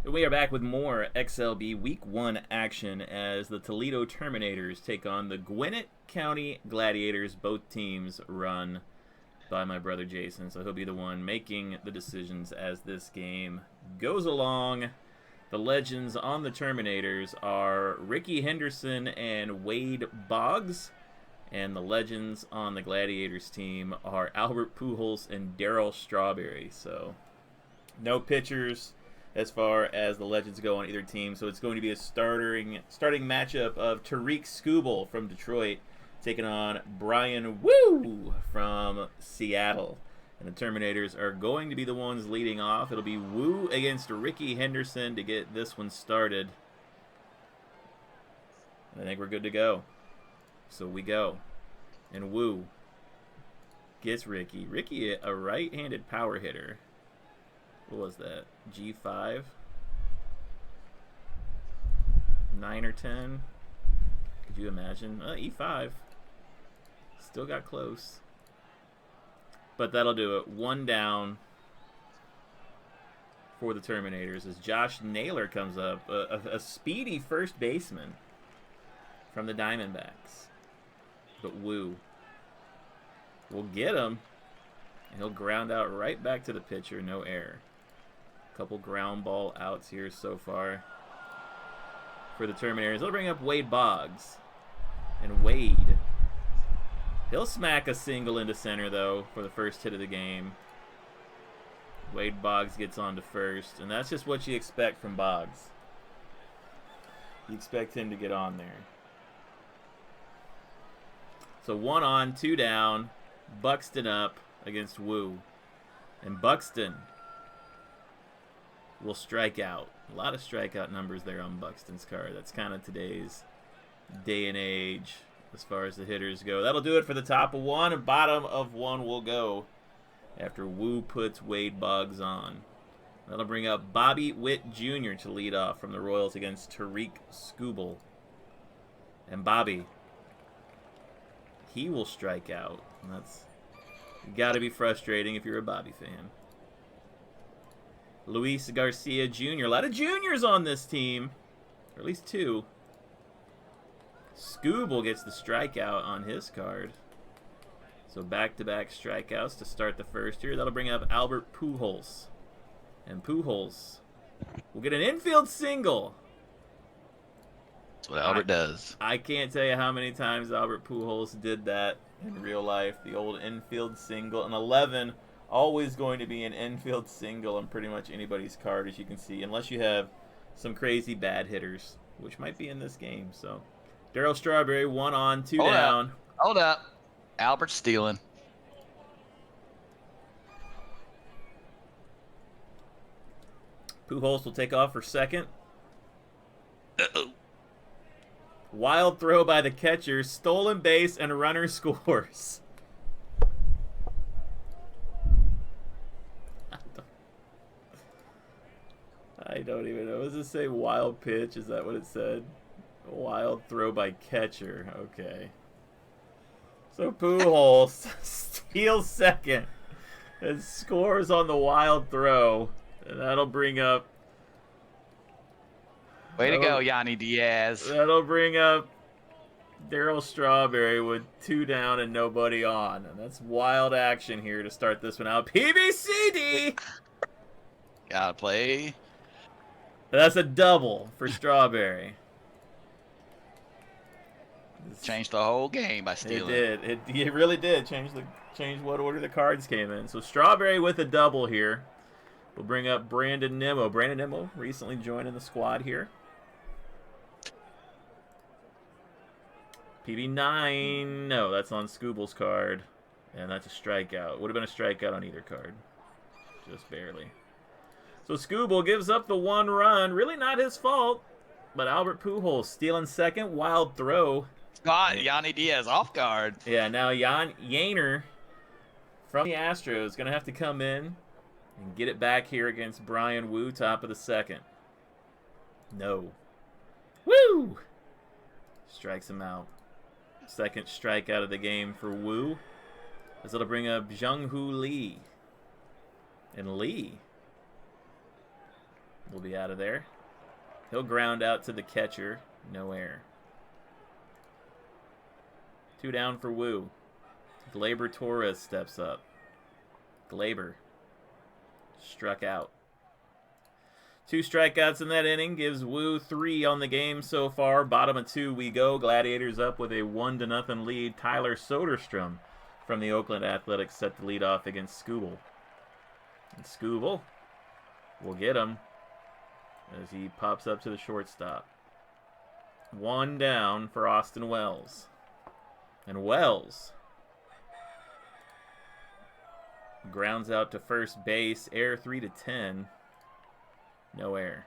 We are back with more XLB Week 1 action as the Toledo Terminators take on the Gwinnett County Gladiators. Both teams run by my brother Jason, so he'll be the one making the decisions as this game goes along. The legends on the Terminators are Ricky Henderson and Wade Boggs, and the legends on the Gladiators team are Albert Pujols and Darryl Strawberry. So no pitchers as far as the legends go on either team. So it's going to be a starting matchup of Tarik Skubal from Detroit taking on Bryan Woo from Seattle. And the Terminators are going to be the ones leading off. It'll be Woo against Ricky Henderson to get this one started. I think we're good to go. So we go. And Woo gets Ricky. Ricky, a right-handed power hitter. What was that? G5? 9 or 10? Could you imagine? E5. Still got close. But that'll do it. One down for the Terminators as Josh Naylor comes up. A speedy first baseman from the Diamondbacks. But Woo will get him. And he'll ground out right back to the pitcher. No error. Couple ground ball outs here so far for the Terminators. They'll bring up Wade Boggs. And Wade, he'll smack a single into center, though, for the first hit of the game. Wade Boggs gets on to first, and that's just what you expect from Boggs. You expect him to get on there. So 1 on, 2 down. Buxton up against Woo. And Buxton will strike out. A lot of strikeout numbers there on Buxton's card. That's kind of today's day and age as far as the hitters go. That'll do it for the top of 1, and bottom of 1 will go after Woo puts Wade Boggs on. That'll bring up Bobby Witt Jr. to lead off from the Royals against Tarik Skubal. And Bobby, he will strike out. And that's got to be frustrating if you're a Bobby fan. Luis Garcia Jr. A lot of juniors on this team. Or at least 2. Skubal gets the strikeout on his card. So back-to-back strikeouts to start the first here. That'll bring up Albert Pujols. And Pujols will get an infield single. That's what Albert does. I can't tell you how many times Albert Pujols did that in real life. The old infield single. And 11, always going to be an infield single on pretty much anybody's card, as you can see, unless you have some crazy bad hitters, which might be in this game. So Darryl Strawberry, 1 on, 2 down. Hold up. Albert's stealing. Pujols will take off for second. Uh-oh. Wild throw by the catcher, stolen base, and runner scores. I don't even know. Does it say wild pitch? Is that what it said? Wild throw by catcher. Okay. So Pujols steals second and scores on the wild throw. And that'll bring up... Way to go, Yanni Diaz. That'll bring up Darryl Strawberry with 2 down and nobody on. And that's wild action here to start this one out. PBCD! Gotta play. That's a double for Strawberry. Changed the whole game by stealing. It did. It really did change what order the cards came in. So Strawberry with a double here. We'll bring up Brandon Nimmo. Brandon Nimmo recently joining the squad here. PB9. No, that's on Skubal's card. And that's a strikeout. Would have been a strikeout on either card. Just barely. So Skubal gives up the 1 run. Really not his fault. But Albert Pujols stealing second. Wild throw. Got Yanni Diaz off guard. Yeah, now Jan Yaner from the Astros is going to have to come in and get it back here against Bryan Woo, top of the second. No. Woo! Strikes him out. Second strikeout of the game for Woo. As it'll bring up Jung-Hoo Lee. And Lee will be out of there. He'll ground out to the catcher. No air. 2 down for Woo. Gleyber Torres steps up. Gleyber struck out. 2 strikeouts in that inning gives Woo 3 on the game so far. Bottom of 2 we go. Gladiators up with a 1-0 lead. Tyler Soderstrom from the Oakland Athletics set to lead off against Skubal. And Skubal will get him as he pops up to the shortstop. 1 down for Austin Wells. And Wells grounds out to first base. Air 3-10. No air.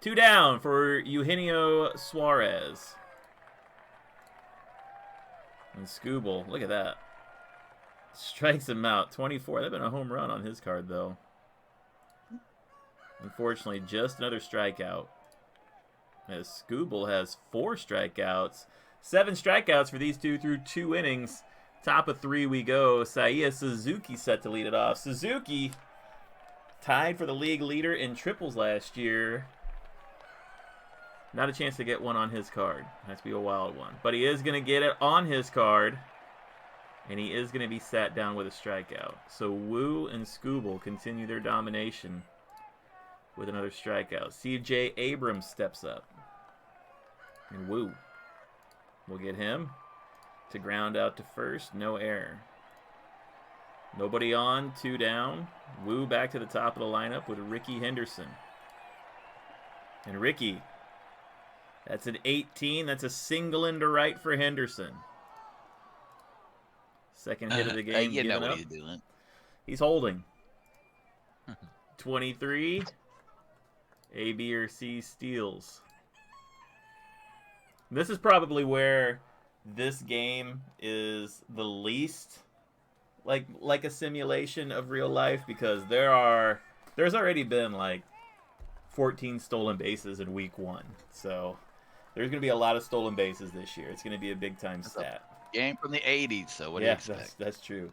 2 down for Eugenio Suarez. And Skubal, look at that. Strikes him out. 24. That'd been a home run on his card, though. Unfortunately, just another strikeout. As Skubal has 4 strikeouts. 7 strikeouts for these two through 2 innings. Top of 3 we go. Seiya Suzuki set to lead it off. Suzuki tied for the league leader in triples last year. Not a chance to get one on his card. Has to be a wild one. But he is going to get it on his card. And he is going to be sat down with a strikeout. So Woo and Skubal continue their domination with another strikeout. C.J. Abrams steps up. And Woo will get him to ground out to first. No air. Nobody on. 2 down. Woo back to the top of the lineup with Ricky Henderson. And Ricky, that's an 18. That's a single into right for Henderson. Second hit of the game. You know what up. he's doing. He's holding. 23. A, B, or C steals. This is probably where this game is the least like a simulation of real life, because there's already been like 14 stolen bases in week 1. So there's going to be a lot of stolen bases this year. It's going to be a big time stat. Game from the 80s, so what do you expect? That's true.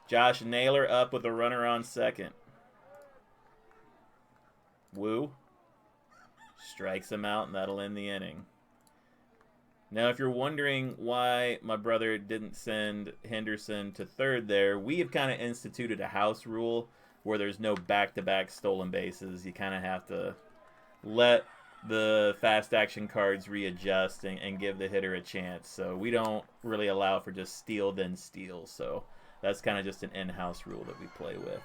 Josh Naylor up with a runner on second. Woo strikes him out, and that'll end the inning. Now, if you're wondering why my brother didn't send Henderson to third there, we have kind of instituted a house rule where there's no back-to-back stolen bases. You kind of have to let the fast action cards readjust and give the hitter a chance. So we don't really allow for just steal then steal. So that's kind of just an in-house rule that we play with.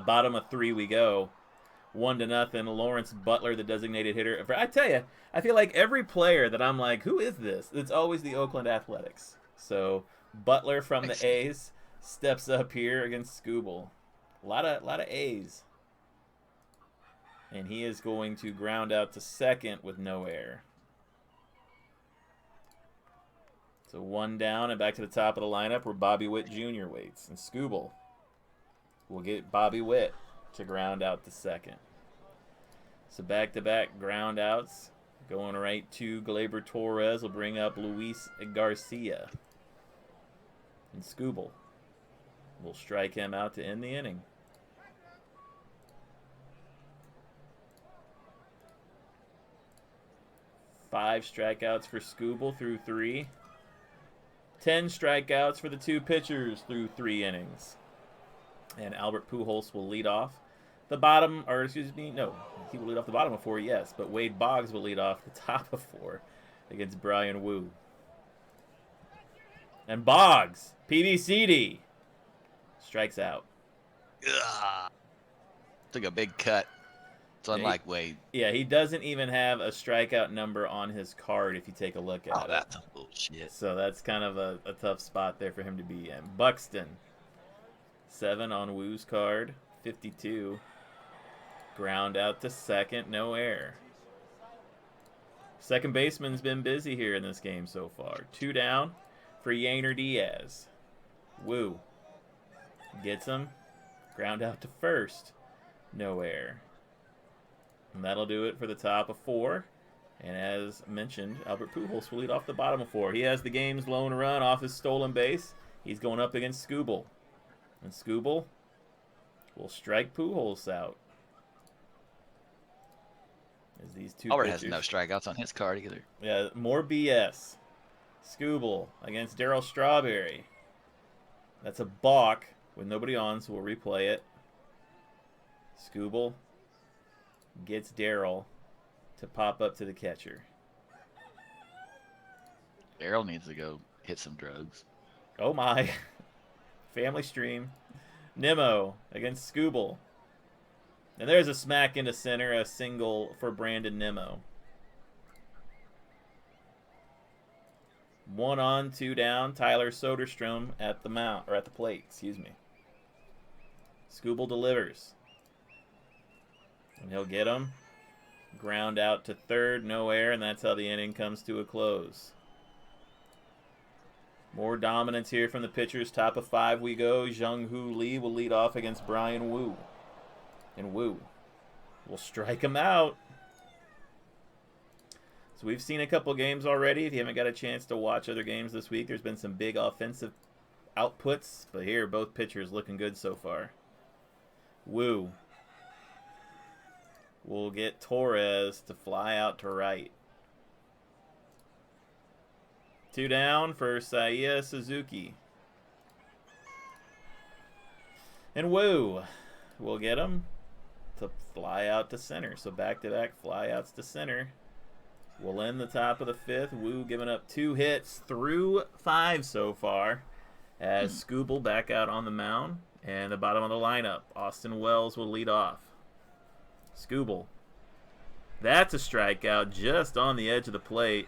Bottom of 3 we go. 1-0. Lawrence Butler, the designated hitter. I tell you, I feel like every player that I'm like, who is this? It's always the Oakland Athletics. So Butler from the A's steps up here against Skubal. A lot of A's. And he is going to ground out to second with no air. So 1 down and back to the top of the lineup where Bobby Witt Jr. waits. And Skubal will get Bobby Witt to ground out to second. So back-to-back ground outs. Going right to Gleyber Torres will bring up Luis Garcia. And Skubal will strike him out to end the inning. Five strikeouts for Skubal through 3. 10 strikeouts for the 2 pitchers through 3 innings. And Albert Pujols will lead off the bottom, or excuse me, no, he will lead off the bottom of 4, yes, but Wade Boggs will lead off the top of 4 against Bryan Woo. And Boggs, PBCD, strikes out. Ugh. Took a big cut. It's unlike Wade. Yeah, he doesn't even have a strikeout number on his card if you take a look at it. Oh, that's bullshit. So that's kind of a tough spot there for him to be in. Buxton, 7 on Woo's card, 52. Ground out to second, no air. Second baseman's been busy here in this game so far. 2 down for Yainer Diaz. Woo gets him. Ground out to first, no air. And that'll do it for the top of 4. And as mentioned, Albert Pujols will lead off the bottom of 4. He has the game's lone run off his stolen base. He's going up against Skubal. And Skubal will strike Pujols out. As these two Albert pitchers. has no strikeouts on his card either. Yeah, more BS. Skubal against Darryl Strawberry. That's a balk with nobody on, so we'll replay it. Skubal gets Darryl to pop up to the catcher. Darryl needs to go hit some drugs. Oh my. Family stream. Nimmo against Skubal. And there's a smack into center, a single for Brandon Nimmo. 1 on, 2 down. Tyler Soderstrom at the mount, or at the plate, excuse me. Skubal delivers. And he'll get him. Ground out to third, no air, and that's how the inning comes to a close. More dominance here from the pitchers. Top of 5 we go. Jung-Hoo Lee will lead off against Bryan Woo. And Woo will strike him out. So we've seen a couple games already. If you haven't got a chance to watch other games this week, there's been some big offensive outputs. But here, both pitchers looking good so far. Woo will get Torres to fly out to right. 2 down for Seiya Suzuki. And Woo will get him to fly out to center. So back-to-back flyouts to center. We'll end the top of the 5th. Woo giving up 2 hits through 5 so far. As Skubal back out on the mound. And the bottom of the lineup, Austin Wells will lead off. Skubal. That's a strikeout just on the edge of the plate.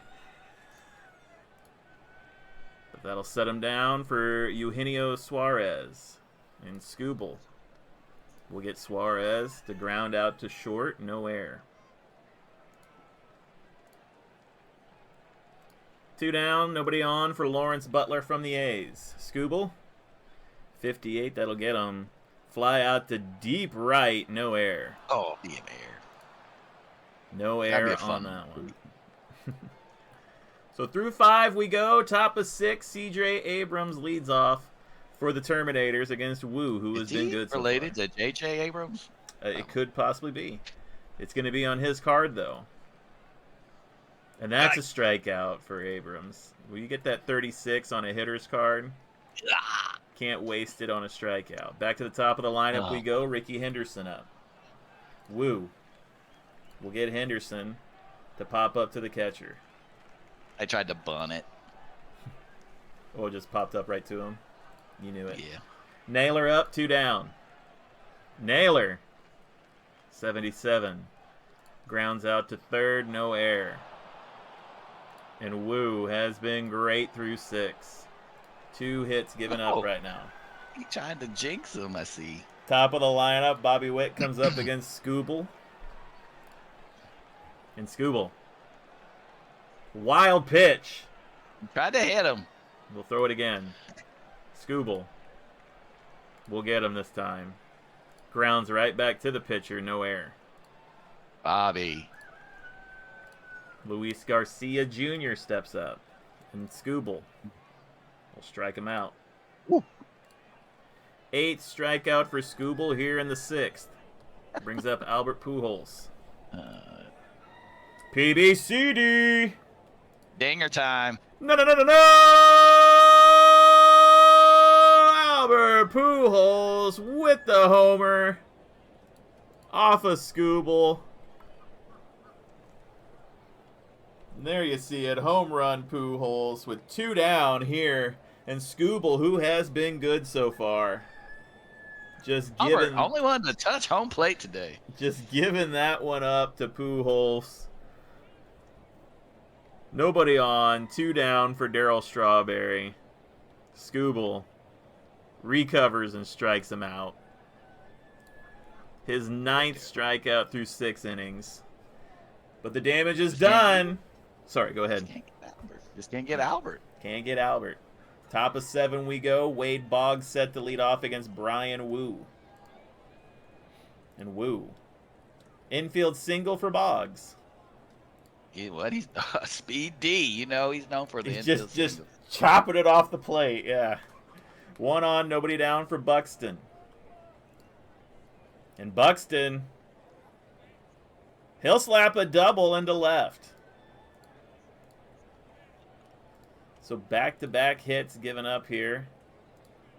But that'll set him down for Eugenio Suarez. And Skubal will get Suarez to ground out to short, no air. 2 down, nobody on for Lawrence Butler from the A's. Skubal, 58, that'll get him. Fly out to deep right, no air. Oh, damn air. No air on that one. So through 5 we go. Top of 6, C.J. Abrams leads off for the Terminators against Woo, who has been good so far. Related to J.J. Abrams? It could possibly be. It's going to be on his card, though. And that's a strikeout for Abrams. Will you get that 36 on a hitter's card? Can't waste it on a strikeout. Back to the top of the lineup we go. Ricky Henderson up. Woo will get Henderson to pop up to the catcher. I tried to bunt it. Oh, it just popped up right to him. You knew it. Yeah. Naylor up, 2 down. Naylor, 77. Grounds out to third, no air. And Woo has been great through 6. 2 hits given up right now. He trying to jinx him, I see. Top of the lineup, Bobby Witt comes up against Skubal. And Skubal. Wild pitch. Tried to hit him. We'll throw it again. Skubal. We'll get him this time. Grounds right back to the pitcher, no air. Bobby. Luis Garcia Jr. steps up. And Skubal will strike him out. Woo. 8th strikeout for Skubal here in the 6th. Brings up Albert Pujols. PBCD. Dinger time. No. Albert Pujols with the homer. Off of Skubal. There you see it. Home run Pujols with 2 down here. And Skubal, who has been good so far. Just giving, Albert only wanted to touch home plate today. Just giving that one up to Pujols. Nobody on. 2 down for Darryl Strawberry. Skubal recovers and strikes him out. His 9th strikeout through 6 innings. But the damage is done. Sorry, go ahead. Just can't get Albert. Can't get Albert. Top of 7 we go. Wade Boggs set to lead off against Bryan Woo. And Woo. Infield single for Boggs. He's Speed D. You know, he's known for the He's infield just singles. chopping it off the plate, yeah. 1 on, nobody down for Buxton. And Buxton, he'll slap a double into left. So back-to-back hits given up here.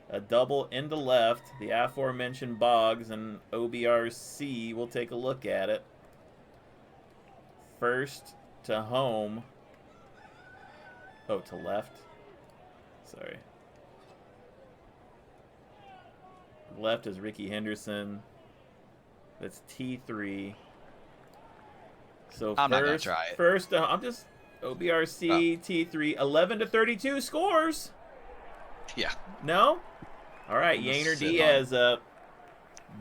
A double into left. The aforementioned Boggs and OBRC will take a look at it. First to home. Oh, to left. Sorry. Left is Ricky Henderson. That's T3. So I'm not gonna try it. First, I'm just OBRC T3. 11-32 scores. Yeah. No. All right, Yainer Diaz up.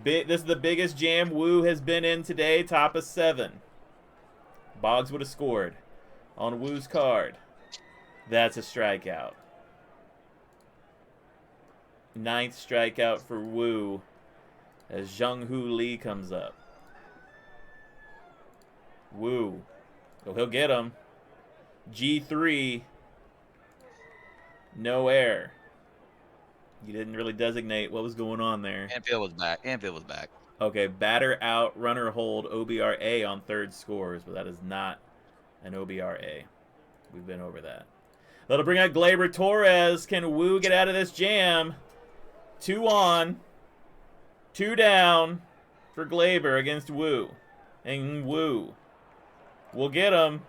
This is the biggest jam Woo has been in today. Top of 7. Boggs would have scored on Woo's card. That's a strikeout. 9th strikeout for Woo as Jung-Hoo Lee comes up. Woo. Oh, he'll get him. G3. No air. You didn't really designate what was going on there. Anfield was back. Anfield was back. Okay, batter out, runner hold, OBRA on third scores, but that is not an OBRA. We've been over that. That'll bring out Gleyber Torres. Can Woo get out of this jam? 2 on, 2 down for Gleyber against Woo. And Woo will get him.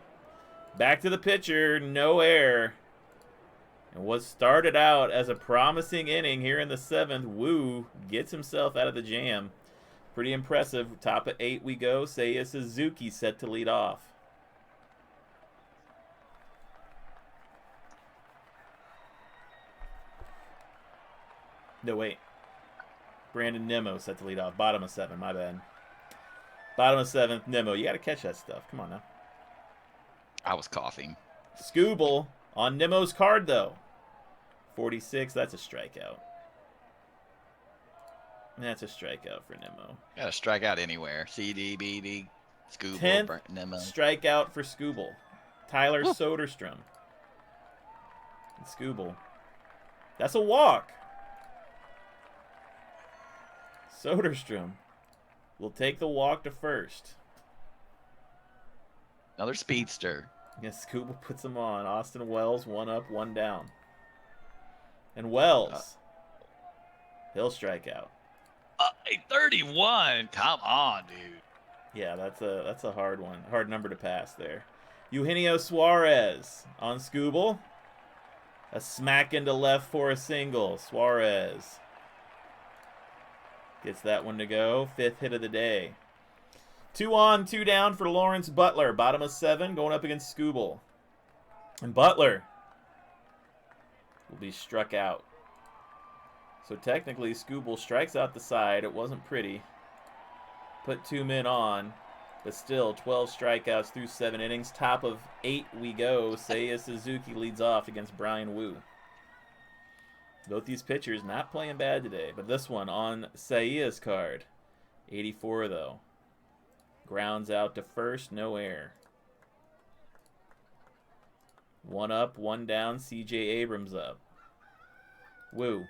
Back to the pitcher, no air. And what started out as a promising inning here in the 7th, Woo gets himself out of the jam. Pretty impressive. Top of 8 we go. Seiya Suzuki set to lead off. No, wait. Brandon Nimmo set to lead off. Bottom of 7, my bad. Bottom of 7th, Nimmo. You got to catch that stuff. Come on now. I was coughing. Skubal on Nimmo's card, though. 46, that's a strikeout. That's a strikeout for Nimmo. Got to strike out anywhere. CD, BD, Skubal, 10th Nimmo. Strikeout for Skubal. Tyler Soderstrom. And Skubal. That's a walk. Soderstrom will take the walk to first. Another speedster. Yes, Skubal puts him on. Austin Wells, 1 up, 1 down. And Wells, he'll strike out. 31. Come on, dude. Yeah, that's a hard one. Hard number to pass there. Eugenio Suarez on Skubal. A smack into left for a single. Suarez gets that one to go. 5th hit of the day. 2 on, 2 down for Lawrence Butler. Bottom of 7 going up against Skubal. And Butler will be struck out. So technically, Skubal strikes out the side. It wasn't pretty. Put 2 men on. But still, 12 strikeouts through 7 innings. Top of 8 we go. Seiya Suzuki leads off against Bryan Woo. Both these pitchers not playing bad today. But this one on Seiya's card. 84, though. Grounds out to first. No air. 1 up, 1 down. C.J. Abrams up. Woo.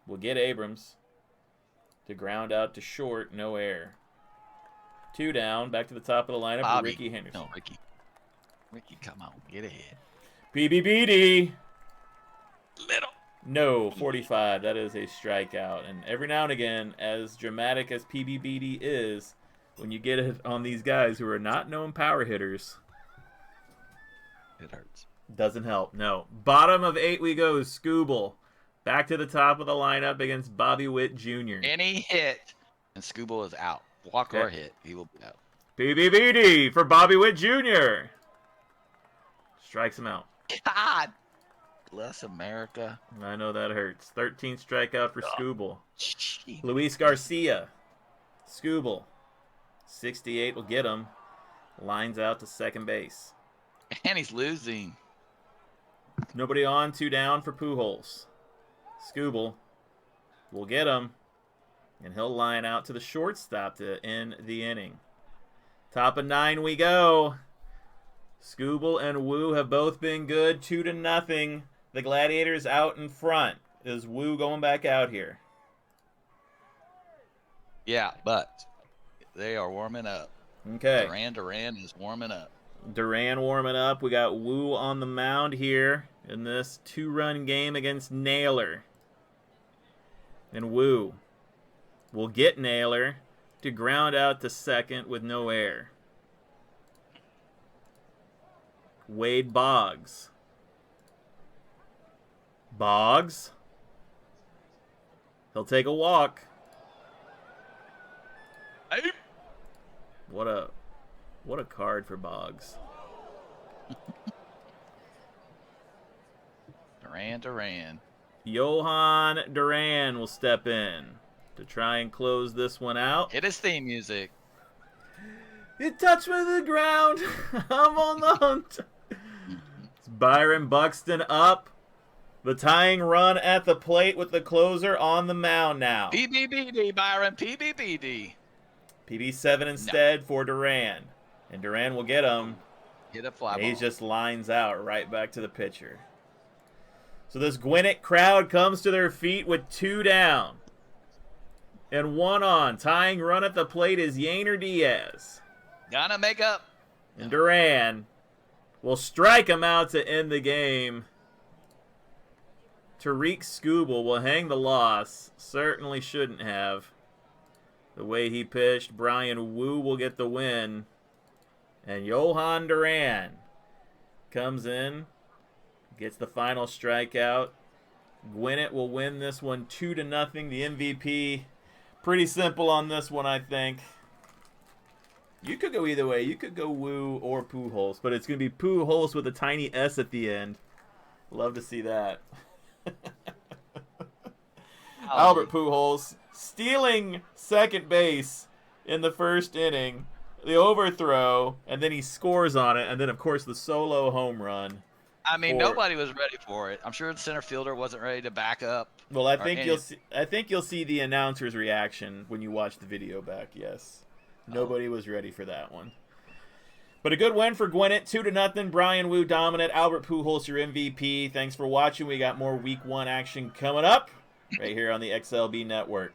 We'll get Abrams to ground out to short, no air. 2 down, back to the top of the lineup for Ricky Henderson. No, Ricky. Ricky, come on, get ahead. PBBD. Little. No, 45. That is a strikeout. And every now and again, as dramatic as PBBD is, when you get it on these guys who are not known power hitters, it hurts. Doesn't help, no. Bottom of 8 we go, Skubal. Back to the top of the lineup against Bobby Witt Jr. Any hit, and Skubal is out. Walk or hit, he will be out. PBBD for Bobby Witt Jr. Strikes him out. God bless America. I know that hurts. 13th strikeout for Skubal. Gee. Luis Garcia. Skubal. 68 will get him. Lines out to second base. And he's losing. Nobody on, 2 down for Pujols. Skubal will get him, and he'll line out to the shortstop to end the inning. Top of 9 we go. Skubal and Woo have both been good, 2-0. The Gladiators out in front. Is Woo going back out here? Yeah, but they are warming up. Okay. Duran is warming up. Duran warming up. We got Woo on the mound here in this 2-run game against Naylor. And Woo will get Naylor to ground out to second with no air. Wade Boggs. Boggs. He'll take a walk. Hey. What a card for Boggs. Duran. Johan Duran will step in to try and close this one out. Hit his theme music. You touch me to the ground. I'm on the hunt. It's Byron Buxton up. The tying run at the plate with the closer on the mound now. PBBD, Byron. PBBD. PB7 instead for Duran. And Duran will get him. Hit a fly And ball. he just lines out right back to the pitcher. So this Gwinnett crowd comes to their feet with 2 down. And 1 on. Tying run at the plate is Yainer Diaz. Gonna make up. And Duran will strike him out to end the game. Tarik Skubal will hang the loss. Certainly shouldn't have. The way he pitched, Bryan Woo will get the win. And Johan Duran comes in, gets the final strikeout. Gwinnett will win this one 2-0. The MVP, pretty simple on this one, I think. You could go either way. You could go Woo or Pujols, but it's going to be Pujols with a tiny S at the end. Love to see that. Albert Pujols stealing second base in the first inning. The overthrow, and then he scores on it, and then, of course, the solo home run. I mean, nobody was ready for it. I'm sure the center fielder wasn't ready to back up. Well, I think you'll see the announcer's reaction when you watch the video back. Yes, nobody was ready for that one. But a good win for Gwinnett, 2-0. Bryan Woo dominant. Albert Pujols your MVP. Thanks for watching. We got more Week 1 action coming up right here on the XLB Network.